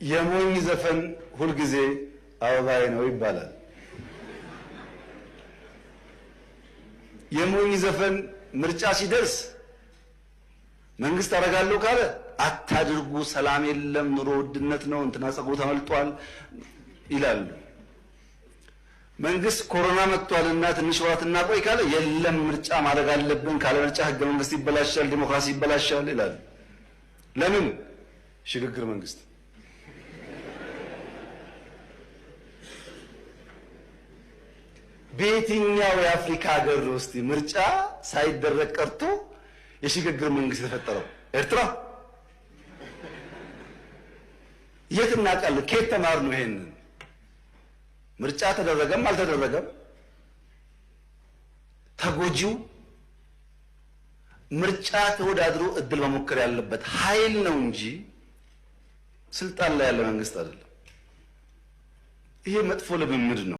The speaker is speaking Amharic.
የሞኝ ዘፈን ሁልጊዜ አበባዬ ነው ይባላል። የሞኝ ዘፈን ምርጫ ሲደርስ መንግስት አደርጋለሁ ካለ አታድርጉ፣ ሰላም የለም፣ ኑሮ ውድነት ነው፣ እንትና ጸጉሩ ተመልጧል ይላሉ። መንግስት ኮሮና መጥቷልና ትንሽ ወራት እናቆይ ካለ የለም ምርጫ ማድረግ አለብን፣ ካለ ምርጫ ህገ መንግስት ይበላሻል፣ ዲሞክራሲ ይበላሻል ይላሉ። ለምን? ሽግግር መንግስት። በየትኛው የአፍሪካ ሀገር ውስጥ ምርጫ ሳይደረግ ቀርቶ የሽግግር መንግስት የተፈጠረው? ኤርትራ። የት እናውቃለን? ከየት ተማር ነው ይሄንን? ምርጫ ተደረገም አልተደረገም ተጎጂው ምርጫ ተወዳድሮ እድል መሞከር ያለበት ኃይል ነው እንጂ ስልጣን ላይ ያለ መንግስት አይደለም። ይሄ መጥፎ ልምምድ ነው።